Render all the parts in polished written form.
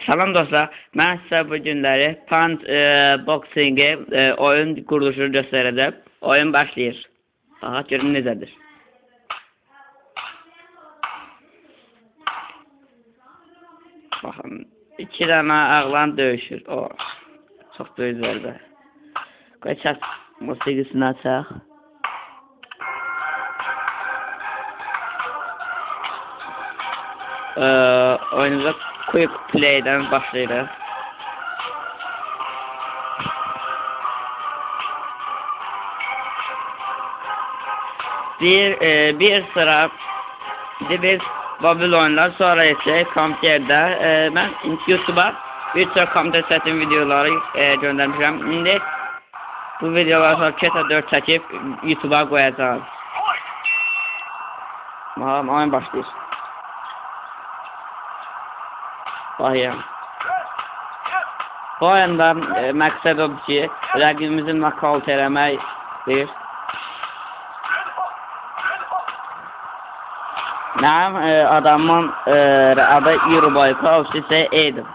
Salam dostlar, mən sizə bu günləri Punch Boxing-i oyun quruluşunu göstərəcəm. Oyun başlayır. Aha, görün necədir. Baxın, 2 dənə ağlan döyüşür. O, çox böyük zərbə. Qoy səs musiqisini açaq. Oyunumuza Quick Play'dən başlayırıq. Bir sıra biz mobil oyunlar sonra ise kompüterdə mən YouTube'a bir çox kompüter setim videoları göndərmişəm. İndi bu videoları sonra Keta 4 çəkib YouTube'a qoyacağım. Oyun başlayır. Bayım. Bu oyunda məqsəd odur ki, rəqibimizin knockout eləməkdir. Mənim adamın adı Euroboyko, o isə Adam.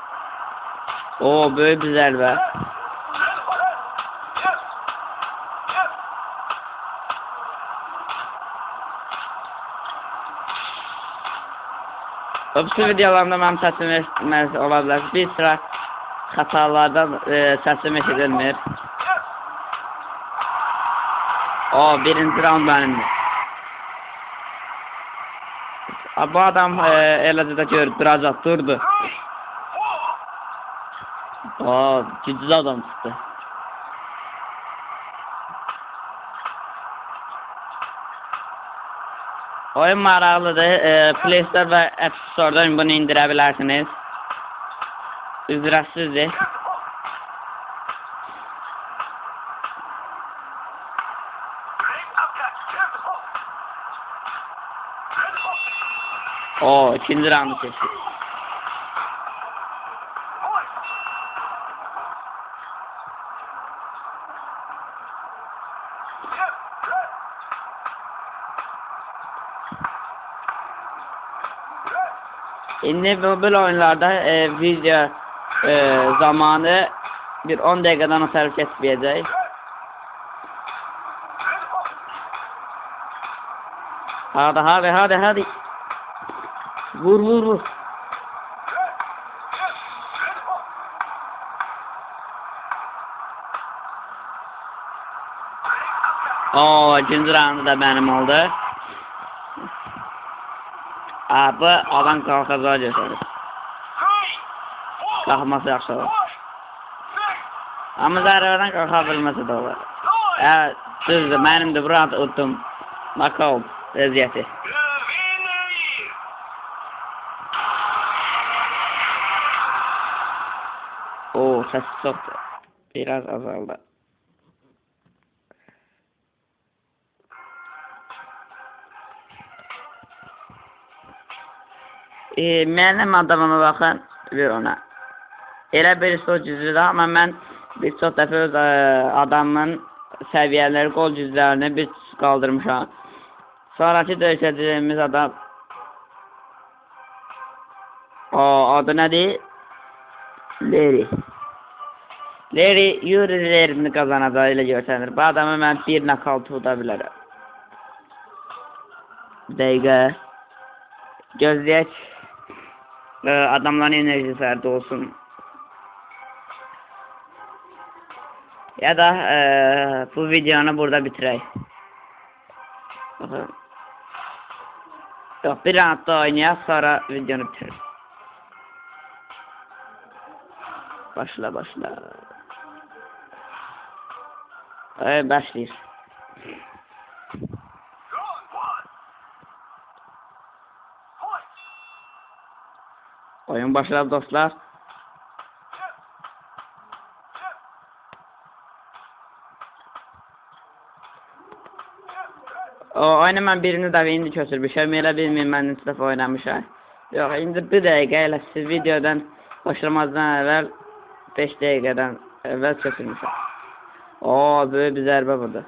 O, böyük bir zərbə. Bu videolarımda mənim səsim eşitməz ola bilər. Bir sıra xətalardan səsim eşidilmir. O, birinci round mənimdir. Bu adam eləcə də görüb, biraz durdu. O, güclü adam çıxdı. Oyun maraqlıdır. Play Store və App Store'dan bunu indirə bilərsiniz. Ücretsizdir. O, ikinci roundu keçdik. İndi böyle oyunlarda video zamanı bir 10 dəqiqədən aşağı keçməyəcək. Hadi. Vur. O, ikinci roundu da mənim oldu. Bu adam qalxacağı göstərir. Qalxması yaxşı olur. Amma zərbədən qalxa bilməsə də olur. Düzdür, mənim də bu round utdum. Knockout vəziyyəti. O, səs çoxdur. Biraz azaldı. Mənim adamıma baxın, bir ona. Elə birisi o güclüdür, amma mən bir çox dəfə öz adamın səviyyələri, qol güclərini bir qaldırmışam. Sonraki döyüşəcəyimiz adam o, adı nədir? Larry Yurilerini qazanacağı ilə görsənir. Bu adamı mən bir knockout uda bilərəm. Bir dəqiqə gözləyək. Adamların enerjisi sərdə olsun. Ya da bu videonu burada bitirək. Yox, bir roundda oynayaq, sonra videonu bitirir. Başla. Başlayır. Oyun başladı dostlar. Oyunu mən birini də indi köçürmüşəm. Elə bilməyim, mən üç dəfə oynamışam. Yox, indi bir dəqiqə elə siz videodan başlamazdan əvvəl 5 dəqiqədən əvvəl köçürmüşəm. O, böyük bir zərbə budur.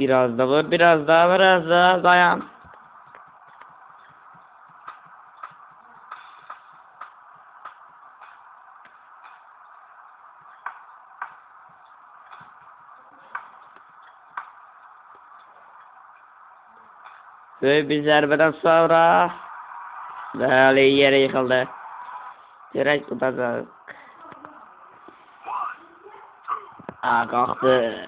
Biraz da vur, biraz da dayan. Böyle bir zərbeden sonra böyle yere yıkıldı. Direkt tutacak. Kalktı.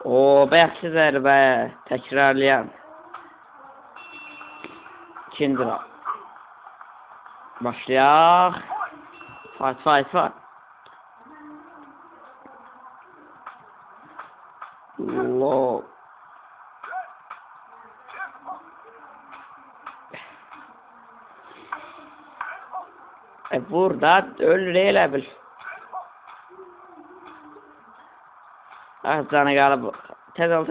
O bəxsi zərbə təkrarlayan. İkinci round. Başlayaq. Fight. Lo. Burada ölür elə bil. Canı qalıb. Tez ol.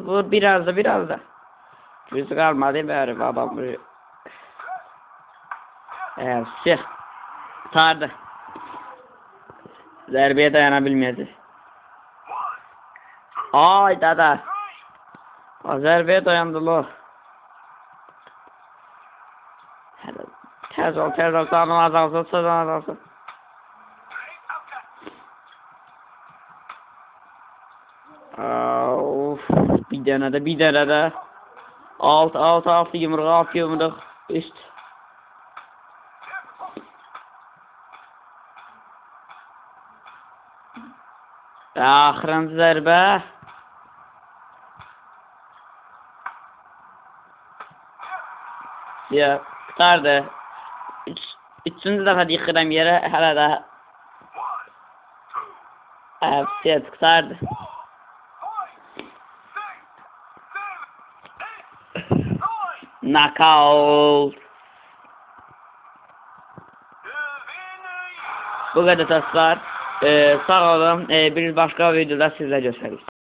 Vur biraz da. Gözü qalmadı bəri adam vuruyor. Sıx. Sardı. Zərbeye dayanabilmedi. Ay dada. Zərbeye dayandı lo. Tez ol. Canım azalsın. Bir dənə də. Alt yumruq. Üst. Axırıncı zərbə. Qurtardı. Üçüncü dəfə yıxıram yerə. Hələ də. Qurtardı. Knockout. Bu qədər dostlar. Sağ olun. Bir başqa videoda sizlə görüşərik.